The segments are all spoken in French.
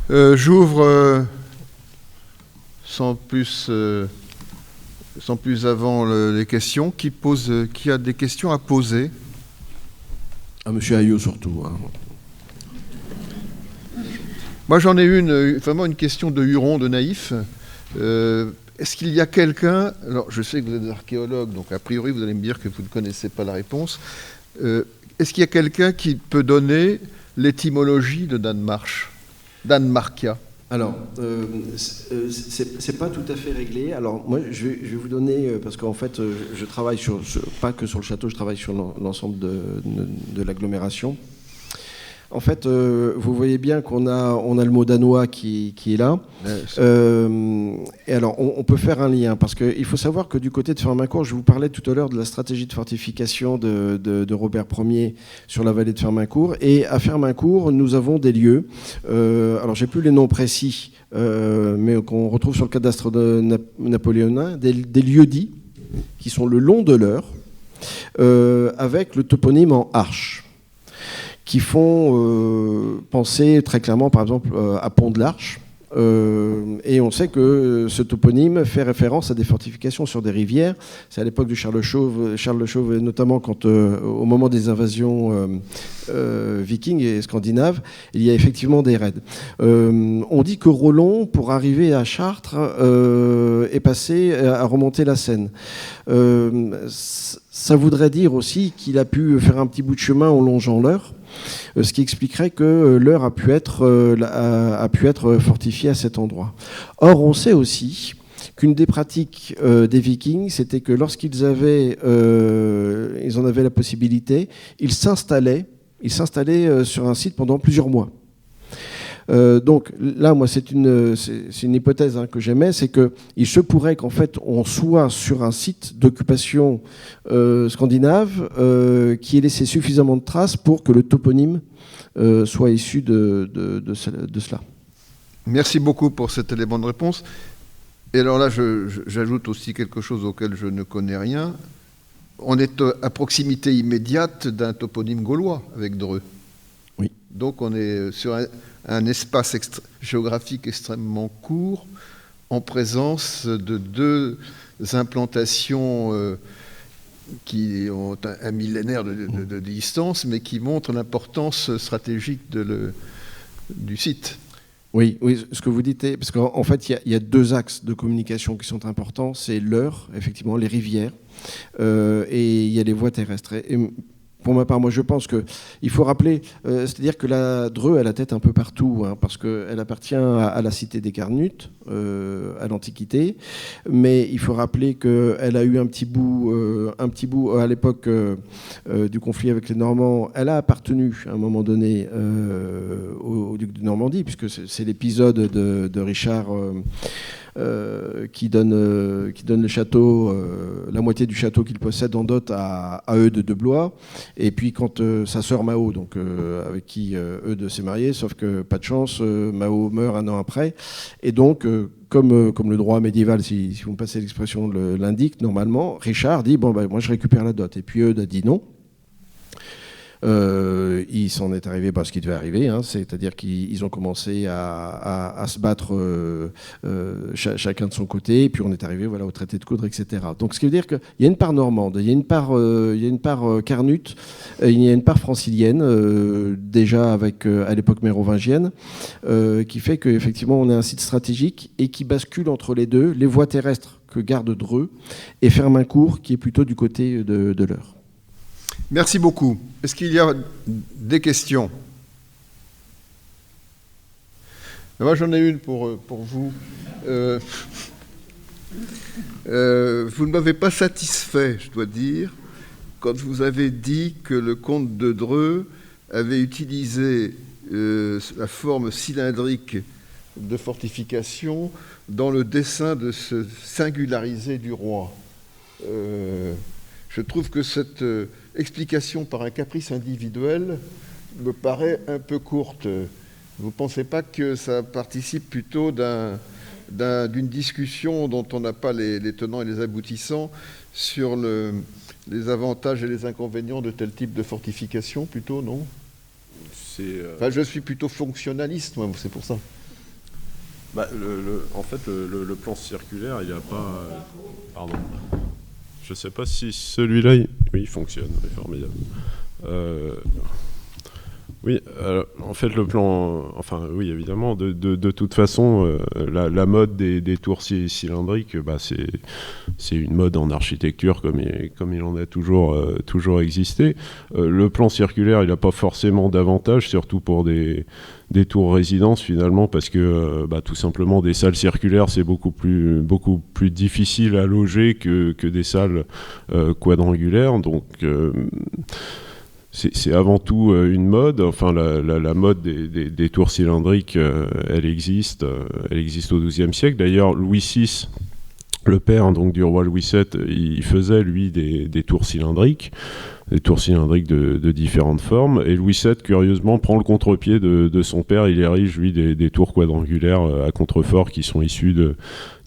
J'ouvre sans plus avant les questions. Qui a des questions à poser? À Monsieur Ayot surtout. Hein. Moi j'en ai une, vraiment une question de Huron, de naïf. Est-ce qu'il y a quelqu'un, alors je sais que vous êtes archéologue, donc a priori vous allez me dire que vous ne connaissez pas la réponse, est-ce qu'il y a quelqu'un qui peut donner l'étymologie de Danmarkia? Alors, c'est pas tout à fait réglé. Alors, moi, je vais vous donner, parce qu'en fait, je travaille pas que sur le château, je travaille sur l'ensemble de l'agglomération. En fait, vous voyez bien qu'on a le mot danois qui est là. Et alors, on peut faire un lien, parce qu'il faut savoir que du côté de Fermaincourt, je vous parlais tout à l'heure de la stratégie de fortification de Robert Ier sur la vallée de Fermaincourt. Et à Fermaincourt, nous avons des lieux, alors j'ai plus les noms précis, mais qu'on retrouve sur le cadastre napoléonien, des lieux dits qui sont le long de l'Eure, avec le toponyme en arche, qui font penser très clairement, par exemple, à Pont de l'Arche. Et on sait que ce toponyme fait référence à des fortifications sur des rivières. C'est à l'époque de Charles le Chauve, notamment quand, au moment des invasions vikings et scandinaves, il y a effectivement des raids. On dit que Rollon, pour arriver à Chartres, est passé à remonter la Seine. Ça voudrait dire aussi qu'il a pu faire un petit bout de chemin en longeant l'Eure, ce qui expliquerait que l'Eure a pu être fortifiée à cet endroit. Or, on sait aussi qu'une des pratiques des Vikings, c'était que lorsqu'ils en avaient la possibilité, ils s'installaient sur un site pendant plusieurs mois. Donc là, moi, c'est une hypothèse que j'émets, c'est qu'il se pourrait qu'en fait, on soit sur un site d'occupation scandinave qui ait laissé suffisamment de traces pour que le toponyme soit issu de cela. Merci beaucoup pour cet élément de réponse. Et alors là, j'ajoute aussi quelque chose auquel je ne connais rien. On est à proximité immédiate d'un toponyme gaulois avec Dreux. Oui. Donc on est sur un espace géographique extrêmement court, en présence de deux implantations qui ont un millénaire de distance, mais qui montrent l'importance stratégique du site. Oui, ce que vous dites, parce qu'en fait, il y a deux axes de communication qui sont importants. C'est l'Eure, effectivement, les rivières, et il y a les voies terrestres. Et pour ma part, moi, je pense qu'il faut rappeler, c'est-à-dire que la Dreux a la tête un peu partout, parce qu'elle appartient à la cité des Carnutes, à l'Antiquité, mais il faut rappeler qu'elle a eu un petit bout à l'époque du conflit avec les Normands. Elle a appartenu à un moment donné au duc de Normandie, puisque c'est l'épisode de Richard qui donne le château, la moitié du château qu'il possède en dot à Eudes de Blois. Et puis quand sa sœur Mao, donc avec qui Eudes s'est marié, sauf que pas de chance, Mao meurt un an après. Et donc, comme le droit médiéval, si vous me passez l'expression, l'indique, normalement, Richard dit, bon, moi je récupère la dot. Et puis Eudes a dit non. Il s'en est arrivé ce qui devait arriver, c'est-à-dire qu'ils ont commencé à se battre chacun de son côté, et puis on est arrivé au traité de Coudre, etc. Donc ce qui veut dire qu'il y a une part normande, il y a une part carnute, il y a une part francilienne, déjà avec à l'époque mérovingienne, qui fait qu'effectivement on a un site stratégique et qui bascule entre les deux, les voies terrestres que garde Dreux et Fermaincourt qui est plutôt du côté de l'Eure. Merci beaucoup. Est-ce qu'il y a des questions? Moi, j'en ai une pour vous. Vous ne m'avez pas satisfait, je dois dire, quand vous avez dit que le comte de Dreux avait utilisé la forme cylindrique de fortification dans le dessein de se singulariser du roi. Je trouve que cette explication par un caprice individuel me paraît un peu courte. Vous ne pensez pas que ça participe plutôt d'une discussion dont on n'a pas les tenants et les aboutissants sur les avantages et les inconvénients de tel type de fortification, plutôt, non? Enfin, je suis plutôt fonctionnaliste, moi, c'est pour ça. En fait, le plan circulaire, il n'y a pas... pardon. Je ne sais pas si celui-là, oui, il fonctionne, c'est formidable. Oui, en fait, le plan... Enfin, oui, évidemment, de toute façon, la mode des tours cylindriques, c'est une mode en architecture comme il en a toujours existé. Le plan circulaire, il n'a pas forcément d'avantage, surtout pour des tours résidences, finalement, parce que tout simplement, des salles circulaires, c'est beaucoup plus difficile à loger que des salles quadrangulaires. Donc... c'est avant tout une mode. Enfin, la mode des tours cylindriques, elle existe au XIIe siècle. D'ailleurs, Louis VI, le père donc, du roi Louis VII, il faisait, lui, des tours cylindriques de différentes formes. Et Louis VII, curieusement, prend le contre-pied de son père. Il érige, lui, des tours quadrangulaires à contrefort qui sont issus de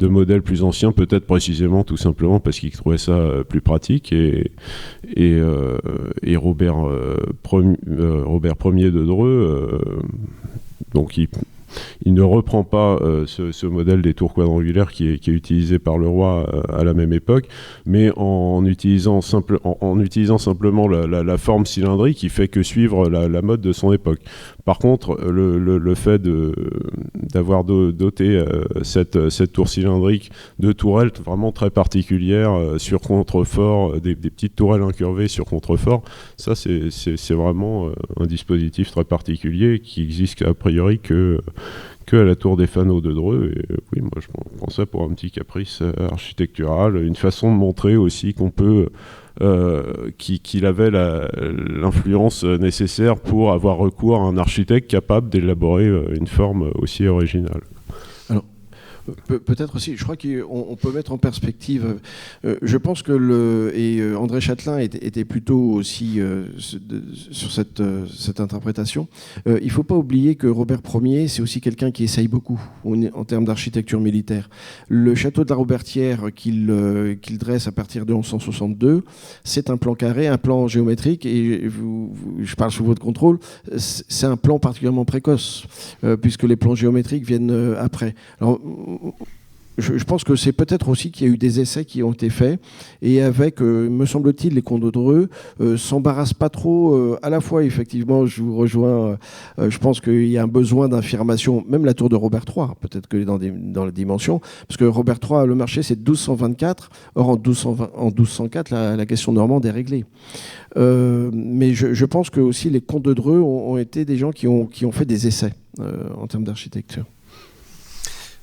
modèles plus anciens, peut-être précisément tout simplement parce qu'il trouvait ça plus pratique. Et Robert Ier de Dreux, donc il ne reprend pas ce modèle des tours quadrangulaires qui est utilisé par le roi à la même époque, mais en utilisant simplement la forme cylindrique, il fait que suivre la mode de son époque. Par contre, le fait d'avoir doté cette tour cylindrique de tourelles vraiment très particulières sur contrefort, des petites tourelles incurvées sur contrefort, ça c'est vraiment un dispositif très particulier qui existe a priori que à la tour des Fanaux de Dreux. Et oui, moi je prends ça pour un petit caprice architectural, une façon de montrer aussi qu'on peut... qu'il avait l'influence nécessaire pour avoir recours à un architecte capable d'élaborer une forme aussi originale. Alors, peut-être aussi, je crois qu'on peut mettre en perspective, je pense que André Châtelain était plutôt aussi sur cette interprétation. Il ne faut pas oublier que Robert Ier, c'est aussi quelqu'un qui essaye beaucoup en termes d'architecture militaire. Le château de la Robertière qu'il dresse à partir de 1162, c'est un plan carré, un plan géométrique, et je parle sous votre contrôle, c'est un plan particulièrement précoce, puisque les plans géométriques viennent après. Alors, je pense que c'est peut-être aussi qu'il y a eu des essais qui ont été faits et avec, me semble-t-il, les contes de Dreux s'embarrassent pas trop. À la fois, effectivement, je vous rejoins, je pense qu'il y a un besoin d'affirmation, même la tour de Robert III, peut-être que dans la dimension, parce que Robert III, le marché, c'est 1224, or en 1204, la question normande est réglée. Mais je pense que aussi les contes de Dreux ont été des gens qui ont fait des essais en termes d'architecture.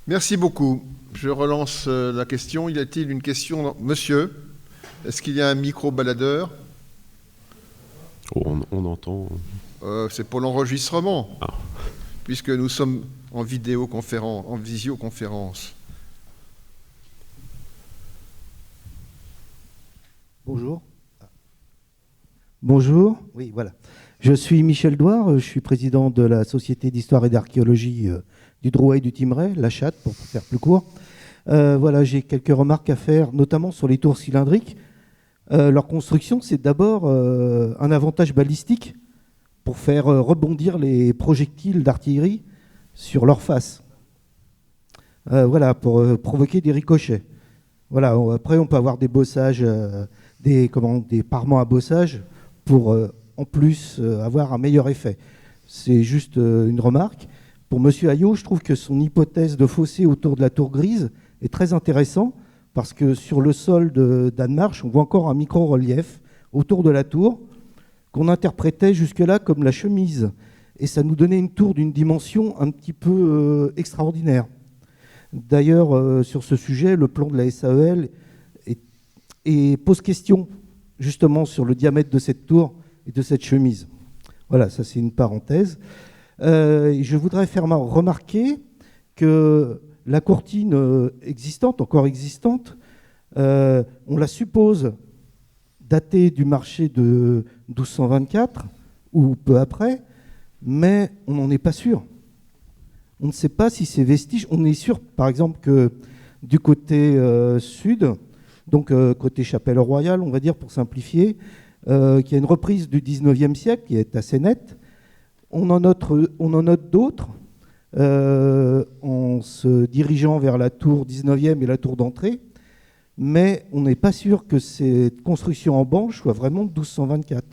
Merci beaucoup. Je relance la question. Y a-t-il une question? Monsieur, est-ce qu'il y a un micro-baladeur? On entend. C'est pour l'enregistrement, Ah. puisque nous sommes en visioconférence. Bonjour. Bonjour. Oui, voilà. Je suis Michel Douard, je suis président de la Société d'histoire et d'archéologie du Drouais et du Thymerais, la chatte, pour faire plus court. Voilà, j'ai quelques remarques à faire, notamment sur les tours cylindriques. Leur construction, c'est d'abord un avantage balistique pour faire rebondir les projectiles d'artillerie sur leur face. Voilà, pour provoquer des ricochets. Voilà, après, on peut avoir des bossages, des parements à bossage pour, en plus, avoir un meilleur effet. C'est juste une remarque. Pour M. Ayot, je trouve que son hypothèse de fossé autour de la tour grise est très intéressante parce que sur le sol d'Annemarche, on voit encore un micro-relief autour de la tour qu'on interprétait jusque-là comme la chemise. Et ça nous donnait une tour d'une dimension un petit peu extraordinaire. D'ailleurs, sur ce sujet, le plan de la SAEL pose question justement sur le diamètre de cette tour et de cette chemise. Voilà, ça c'est une parenthèse. Je voudrais faire remarquer que la courtine encore existante, on la suppose datée du marché de 1224 ou peu après, mais on n'en est pas sûr. On ne sait pas si ces vestiges... On est sûr, par exemple, que du côté sud, donc côté Chapelle Royale, on va dire pour simplifier, qu'il y a une reprise du 19e siècle qui est assez nette. On en note d'autres, en se dirigeant vers la tour 19e et la tour d'entrée, mais on n'est pas sûr que cette construction en banche soit vraiment de 1224.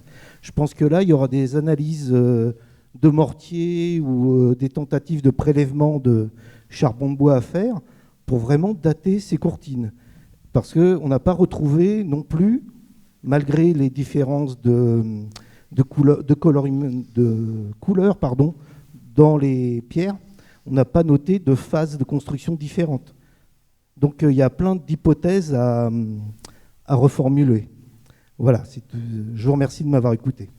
Je pense que là, il y aura des analyses de mortier ou des tentatives de prélèvement de charbon de bois à faire pour vraiment dater ces courtines. Parce qu'on n'a pas retrouvé non plus, malgré les différences de couleur dans les pierres, on n'a pas noté de phases de construction différentes. Donc il y a plein d'hypothèses à reformuler. Voilà, je vous remercie de m'avoir écouté.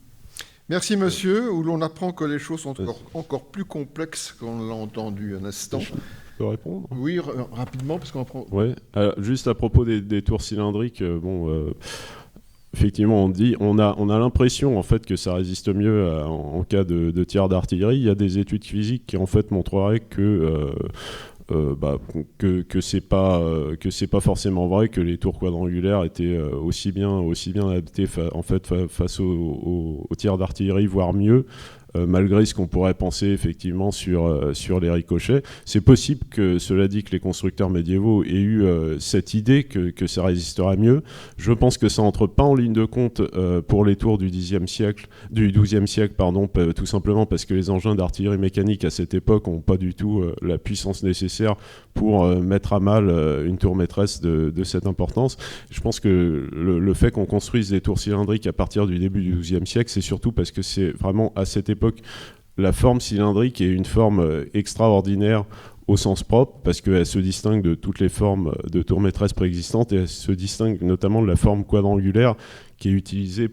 Merci monsieur, où l'on apprend que les choses sont encore plus complexes qu'on l'a entendu un instant. Je peux répondre ? Oui, rapidement, parce qu'on apprend... Ouais. Juste à propos des tours cylindriques, effectivement, on a l'impression en fait que ça résiste mieux en cas de tir d'artillerie. Il y a des études physiques qui en fait montreraient que c'est pas forcément vrai, que les tours quadrangulaires étaient aussi bien adaptés face aux tirs d'artillerie, voire mieux. Malgré ce qu'on pourrait penser effectivement sur les ricochets. C'est possible que, cela dit, que les constructeurs médiévaux aient eu cette idée que ça résisterait mieux. Je pense que ça n'entre pas en ligne de compte pour les tours du XIIe siècle, tout simplement parce que les engins d'artillerie mécanique à cette époque n'ont pas du tout la puissance nécessaire pour mettre à mal une tour maîtresse de cette importance. Je pense que le fait qu'on construise des tours cylindriques à partir du début du XIIe siècle, c'est surtout parce que c'est vraiment à cette époque la forme cylindrique est une forme extraordinaire au sens propre, parce qu'elle se distingue de toutes les formes de tours maîtresses préexistantes, et elle se distingue notamment de la forme quadrangulaire qui est utilisée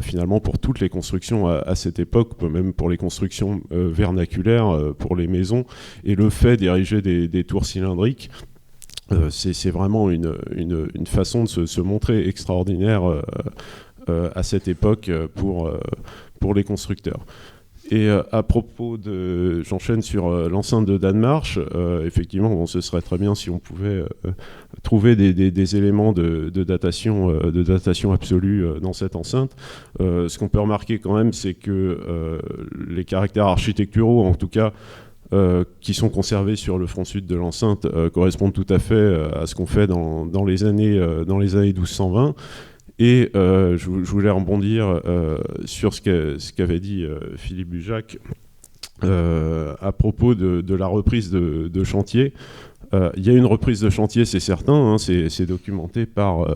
finalement pour toutes les constructions à cette époque, même pour les constructions vernaculaires, pour les maisons. Et le fait d'ériger des tours cylindriques, c'est vraiment une façon de se montrer extraordinaire à cette époque pour les constructeurs. Et à propos j'enchaîne sur l'enceinte de Danemark, effectivement, ce serait très bien si on pouvait trouver des éléments de datation absolue dans cette enceinte. Ce qu'on peut remarquer quand même, c'est que les caractères architecturaux, en tout cas, qui sont conservés sur le front sud de l'enceinte, correspondent tout à fait à ce qu'on fait dans les années 1220. Et je voulais rebondir sur ce qu'avait dit Philippe Bujac à propos de la reprise de chantier. Il y a une reprise de chantier, c'est certain, hein, c'est documenté par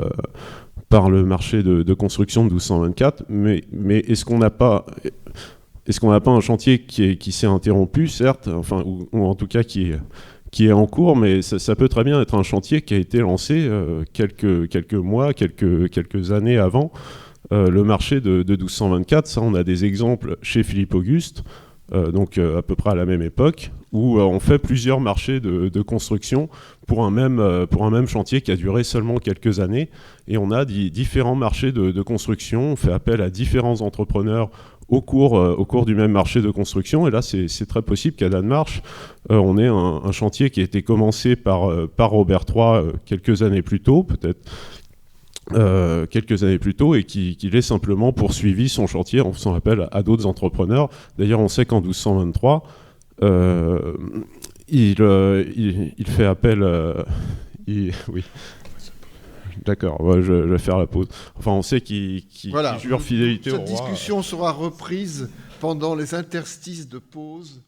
le marché de construction de 1224, mais est-ce qu'on n'a pas un chantier qui s'est interrompu, certes, enfin, ou en tout cas qui est en cours, mais ça peut très bien être un chantier qui a été lancé quelques mois, quelques années avant le marché de 1224. Ça, on a des exemples chez Philippe Auguste, donc à peu près à la même époque, où on fait plusieurs marchés de construction pour un même chantier qui a duré seulement quelques années. Et on a différents marchés de construction, on fait appel à différents entrepreneurs au cours du même marché de construction. Et là, c'est très possible qu'à Danemark, on ait un chantier qui a été commencé par Robert III quelques années plus tôt, peut-être quelques années plus tôt, et qu'il ait simplement poursuivi son chantier en faisant appel à d'autres entrepreneurs. D'ailleurs, on sait qu'en 1223, il fait appel... oui. D'accord, ouais, je vais faire la pause. Enfin, on sait qu'il jure fidélité au roi. Cette discussion sera reprise pendant les interstices de pause.